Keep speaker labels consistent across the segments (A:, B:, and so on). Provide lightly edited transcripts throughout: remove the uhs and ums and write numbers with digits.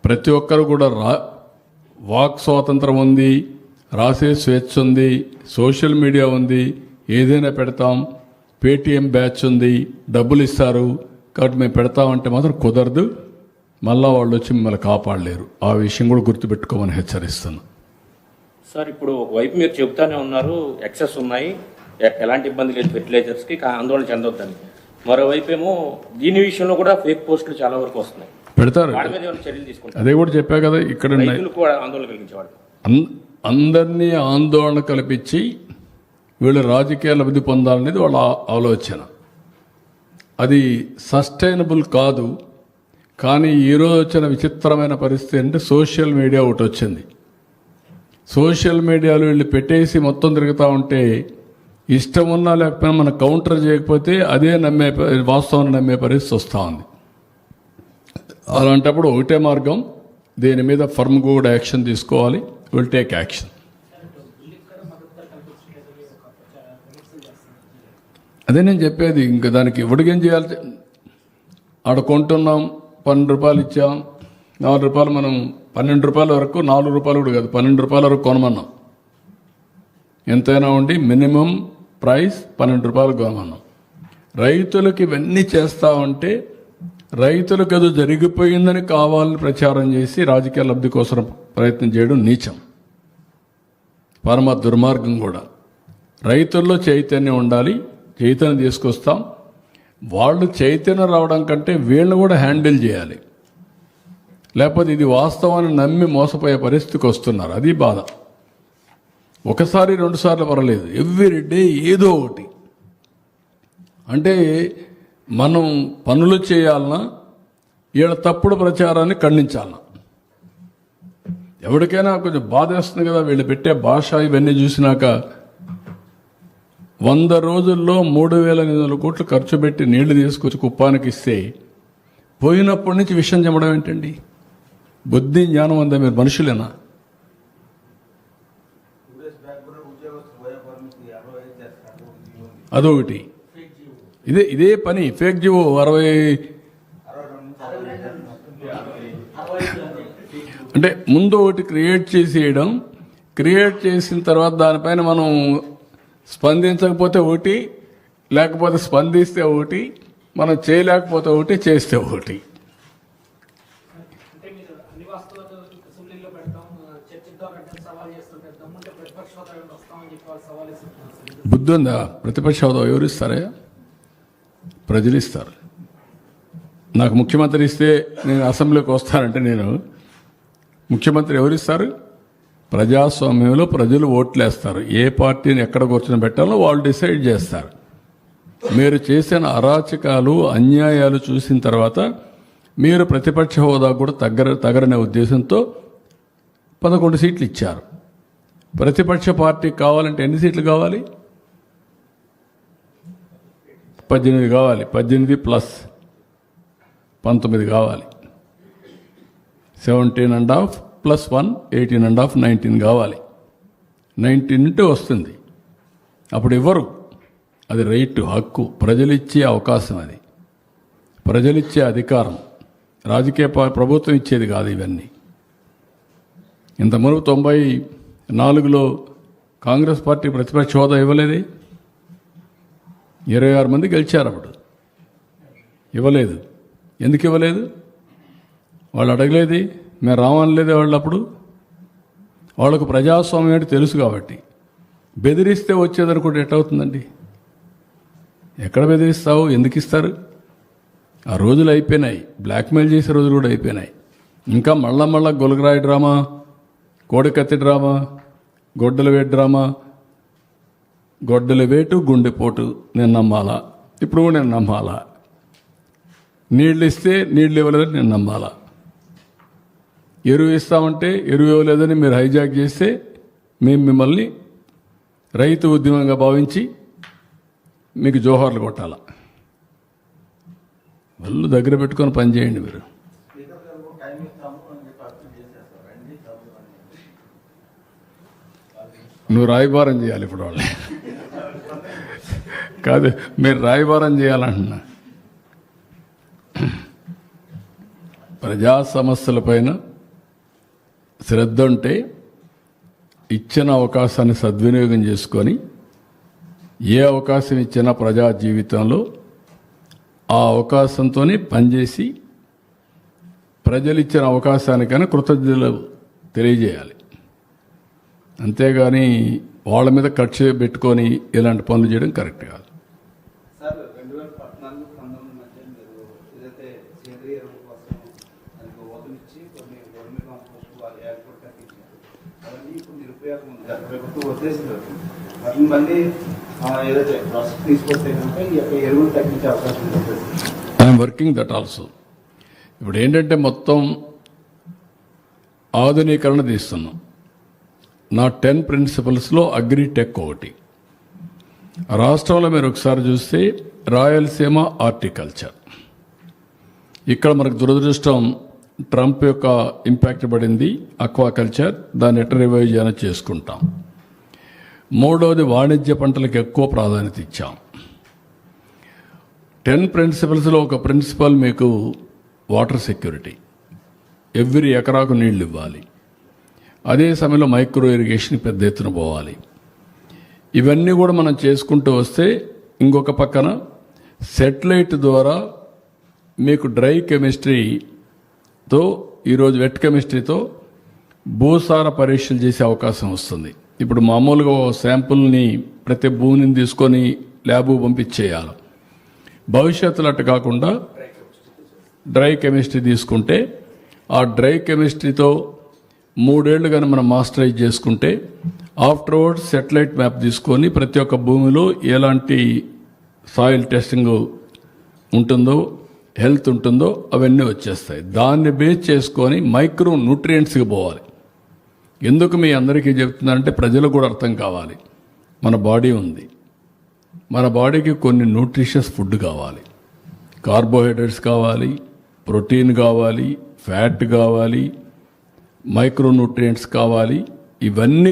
A: ప్రతి ఒక్కరు కూడా వాక్ స్వాతంత్రం ఉంది, రాసే స్వేచ్ఛ ఉంది, సోషల్ మీడియా ఉంది, ఏదైనా పెడతాం, పేటీఎం బ్యాచ్ ఉంది, డబ్బులు ఇస్తారు కాబట్టి మేము పెడతామంటే మాత్రం కుదరదు. మళ్ళా వాళ్ళు వచ్చి మిమ్మల్ని కాపాడలేరు. ఆ విషయం కూడా గుర్తుపెట్టుకోమని హెచ్చరిస్తున్నాను.
B: సార్, ఇప్పుడు ఒకవైపు మీరు చెబుతానే ఉన్నారు ఎక్సెస్ ఉన్నాయి, ఎలాంటి ఇబ్బంది లేదు ఫెర్టిలైజర్స్కి, ఆందోళన చెందొద్దని. మరోవైపు ఏమో దీని విషయంలో కూడా ఫేక్ పోస్టులు చాలా వరకు వస్తున్నాయి,
A: పెడతారు.
B: చర్యలు తీసుకుంటారు.
A: అదే కూడా చెప్పా కదా, ఇక్కడ
B: ఆందోళన కలిగించేవాడు
A: అందరినీ ఆందోళన కల్పించి వీళ్ళు రాజకీయ లబ్ధి పొందాలనేది వాళ్ళ ఆలోచన. అది సస్టైనబుల్ కాదు. కానీ ఈరోజు వచ్చిన విచిత్రమైన పరిస్థితి అంటే సోషల్ మీడియా ఒకటి వచ్చింది. సోషల్ మీడియాలో వీళ్ళు పెట్టేసి మొత్తం తిరుగుతూ ఉంటే ఇష్టం ఉన్నా లేకపోయినా మనం కౌంటర్ చేయకపోతే అదే వాస్తవాన్ని నమ్మే పరిస్థితి వస్తూ ఉంది. అలాంటప్పుడు ఒకటే మార్గం, దీని మీద ఫర్మ్గా కూడా యాక్షన్ తీసుకోవాలి. Will take action. అదే నేను చెప్పేది. ఇంకా దానికి ఇవ్వడికేం చేయాలి? ఆడ కొంటున్నాం, 12 రూపాయలు ఇచ్చాం, 4 రూపాయలు మనం 12 రూపాయల వరకు, 4 రూపాయలు కూడా కాదు 12 రూపాయల వరకు కొనమన్నాం. ఎంతైనా ఉండి మినిమం ప్రైస్ 12 రూపాయలు కొనమన్నాం. రైతులకు ఇవన్నీ చేస్తా ఉంటే రైతులకు ఏదో జరిగిపోయిందని కావాలని ప్రచారం చేసి రాజకీయ లబ్ధి కోసం ప్రయత్నం చేయడం నీచం, పరమ దుర్మార్గం కూడా. రైతుల్లో చైతన్యం ఉండాలి, చైతన్యం తీసుకొస్తాం. వాళ్ళు చైతన్యం రావడం కంటే వీళ్ళని కూడా హ్యాండిల్ చేయాలి. లేకపోతే ఇది వాస్తవాన్ని నమ్మి మోసపోయే పరిస్థితికి వస్తున్నారు. అది బాధ. ఒకసారి 2 సార్లు పర్వాలేదు, ఎవ్రీ డే ఏదో ఒకటి. అంటే మనం పనులు చేయాలన్నా ఈడ తప్పుడు ప్రచారాన్ని ఖండించాలన్నా. ఎవరికైనా కొంచెం బాధ వేస్తుంది కదా వీళ్ళు పెట్టే భాష. ఇవన్నీ చూసినాక 100 రోజుల్లో 3,800 కోట్లు ఖర్చు పెట్టి నీళ్లు తీసుకొచ్చి కుప్పానికి ఇస్తే పోయినప్పటి నుంచి విషయం చెప్పడం ఏంటండి? బుద్ధి జ్ఞానం అంతా మీరు మనుషులేనా? అదొకటి. ఇదే పని. ఫేక్ జివో 60 అంటే ముందు ఒకటి క్రియేట్ చేసేయడం, క్రియేట్ చేసిన తర్వాత దానిపైన మనం స్పందించకపోతే ఒకటి, లేకపోతే స్పందిస్తే ఒకటి, మనం చేయలేకపోతే ఒకటి, చేస్తే ఒకటి. బుద్ధి ఉందా? ప్రతిపక్ష హోదా ఎవరు ఇస్తారా? ప్రజలు ఇస్తారు. నాకు ముఖ్యమంత్రి ఇస్తే నేను అసెంబ్లీకి వస్తానంటే నేను ముఖ్యమంత్రి ఎవరిస్తారు? ప్రజాస్వామ్యంలో ప్రజలు ఓట్లేస్తారు. ఏ పార్టీని ఎక్కడ కూర్చొని పెట్టాలో వాళ్ళు డిసైడ్ చేస్తారు. మీరు చేసిన అరాచకాలు, అన్యాయాలు చూసిన తర్వాత మీరు ప్రతిపక్ష హోదా కూడా తగరనే ఉద్దేశంతో 11 సీట్లు ఇచ్చారు. ప్రతిపక్ష పార్టీ కావాలంటే ఎన్ని సీట్లు కావాలి? 18 కావాలి. 18 ప్లస్ 19 కావాలి. 17.5 ప్లస్ 1 18.5 19 కావాలి. 19 ఉంటే వస్తుంది. అప్పుడు ఇవ్వరు. అది రైట్, హక్కు, ప్రజలిచ్చే అవకాశం. అది ప్రజలిచ్చే అధికారం. రాజకీయ ప్రభుత్వం ఇచ్చేది కాదు ఇవన్నీ. ఇంతకుముందు 94లో కాంగ్రెస్ పార్టీ ప్రతిపక్ష హోదా ఇవ్వలేదే. 26 మంది గెలిచారు. అప్పుడు ఇవ్వలేదు. ఎందుకు ఇవ్వలేదు? వాళ్ళు అడగలేది, మేము రావనలేదే వాళ్ళు. అప్పుడు వాళ్ళకు ప్రజాస్వామ్యం ఏంటి తెలుసు కాబట్టి. బెదిరిస్తే వచ్చేదనుకుంటే ఎట్టవుతుందండి? ఎక్కడ బెదిరిస్తావు? ఎందుకు ఇస్తారు? ఆ రోజులు అయిపోయినాయి. బ్లాక్మెయిల్ చేసే రోజులు కూడా అయిపోయినాయి. ఇంకా మళ్ళా గొలగరాయి డ్రామా, కోడికత్తి డ్రామా, గొడ్డల వేటు డ్రామా. గొడ్డల వేటు, గుండెపోటు నేను నమ్మాలా? ఇప్పుడు కూడా నేను నమ్మాలా? నీళ్ళు ఇస్తే నీళ్ళు ఇవ్వలేదని నేను నమ్మాలా? ఎరువు ఇస్తామంటే ఎరువు ఇవ్వలేదని మీరు హైజాక్ చేస్తే మేము మిమ్మల్ని రైతు ఉద్యమంగా భావించి మీకు జోహార్లు కొట్టాలా? వాళ్ళు దగ్గర పెట్టుకొని పనిచేయండి. మీరు నువ్వు రాయబారం చేయాలి ఇప్పుడు వాళ్ళని కాదు, మీరు రాయబారం చేయాలంటున్నా. ప్రజా సమస్యల పైన శ్రద్ధ ఉంటే ఇచ్చిన అవకాశాన్ని సద్వినియోగం చేసుకొని ఏ అవకాశం ఇచ్చినా ప్రజా జీవితంలో ఆ అవకాశంతోనే పనిచేసి ప్రజలు ఇచ్చిన అవకాశానికైనా కృతజ్ఞతలు తెలియజేయాలి. అంతేగాని వాళ్ళ మీద ఖర్చు పెట్టుకొని ఇలాంటి పనులు చేయడం కరెక్ట్ కాదు.
C: సార్ 2014-19 మధ్య మీరు ఏదైతే సేంద్రియ ఎరువుల కోసం దానికి ఓటునిచ్చి కొన్ని గవర్నమెంట్ కాంపోస్ట్ వాళ్ళు ఏర్పాటు కట్టించారు, అవన్నీ ఇప్పుడు నిరుపయోగం ఉంది. ప్రభుత్వం ఉద్దేశంలో వాటిని మళ్ళీ ఏదైతే ప్రాసెస్ తీసుకొస్తే కనుక ఈ యొక్క ఎరువులు తగ్గించే అవకాశం ఉంటుంది.
A: I'm working that also. ఇప్పుడు ఏంటంటే మొత్తం ఆధునీకరణ తీస్తున్నాం. నా 10 ప్రిన్సిపల్స్లో అగ్రిటెక్ ఒకటి. రాష్ట్రంలో మీరు ఒకసారి చూస్తే రాయలసీమ హార్టికల్చర్, ఇక్కడ మనకు దురదృష్టం ట్రంప్ యొక్క ఇంపాక్ట్ పడింది. అక్వాకల్చర్ దాన్ని ఎట్లా రివైవ్ చేయాలని చేసుకుంటాం. మూడవది వాణిజ్య పంటలకు ఎక్కువ ప్రాధాన్యత ఇచ్చాం. 10 ప్రిన్సిపల్స్లో ఒక ప్రిన్సిపల్ మీకు వాటర్ సెక్యూరిటీ, ఎవ్రీ ఎకరాకు నీళ్లు ఇవ్వాలి. అదే సమయంలో మైక్రో ఇరిగేషన్ పెద్ద ఎత్తున పోవాలి. ఇవన్నీ కూడా మనం చేసుకుంటూ వస్తే ఇంకొక పక్కన సెటిలైట్ ద్వారా మీకు డ్రై కెమిస్ట్రీతో, ఈరోజు వెట్ కెమిస్ట్రీతో భూసార పరీక్షలు చేసే అవకాశం వస్తుంది. ఇప్పుడు మామూలుగా శాంపుల్ని ప్రతి భూమిని తీసుకొని ల్యాబ్ పంపించేయాలి. భవిష్యత్తులో అట్టు కాకుండా డ్రై కెమిస్ట్రీ తీసుకుంటే ఆ డ్రై కెమిస్ట్రీతో 3 ఏళ్ళు కానీ మనం మాస్టరైజ్ చేసుకుంటే ఆఫ్టర్వర్డ్ సెటిలైట్ మ్యాప్ తీసుకొని ప్రతి ఒక్క భూమిలో ఎలాంటి సాయిల్ టెస్టింగ్ ఉంటుందో, హెల్త్ ఉంటుందో అవన్నీ వచ్చేస్తాయి. దాన్ని బేస్ చేసుకొని మైక్రో న్యూట్రియంట్స్కి పోవాలి. ఎందుకు మీ అందరికీ చెప్తున్నానంటే ప్రజలకు కూడా అర్థం కావాలి. మన బాడీ ఉంది, మన బాడీకి కొన్ని న్యూట్రిషియస్ ఫుడ్ కావాలి. కార్బోహైడ్రేట్స్ కావాలి, ప్రోటీన్ కావాలి, ఫ్యాట్ కావాలి, మైక్రో న్యూట్రియంట్స్ కావాలి. ఇవన్నీ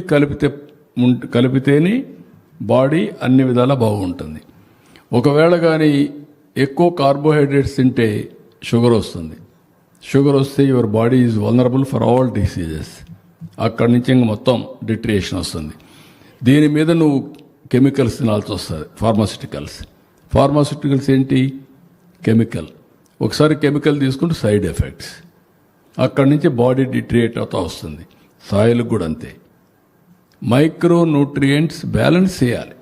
A: కలిపితేనే బాడీ అన్ని విధాలా బాగుంటుంది. ఒకవేళ కానీ ఎక్కువ కార్బోహైడ్రేట్స్ తింటే షుగర్ వస్తుంది. షుగర్ వస్తే your body is vulnerable for all diseases. అక్కడి నుంచి ఇంక మొత్తం డిట్రియేషన్ వస్తుంది. దీని మీద నువ్వు కెమికల్స్ తినాల్సి వస్తుంది. ఫార్మాస్యూటికల్స్ ఏంటి? కెమికల్. ఒకసారి కెమికల్ తీసుకుంటే సైడ్ ఎఫెక్ట్స్, అక్కడి నుంచి బాడీ డిట్రియేట్ అవుతూ వస్తుంది. సాయిల్కి కూడా అంతే. మైక్రో న్యూట్రియంట్స్ బ్యాలెన్స్ చేయాలి.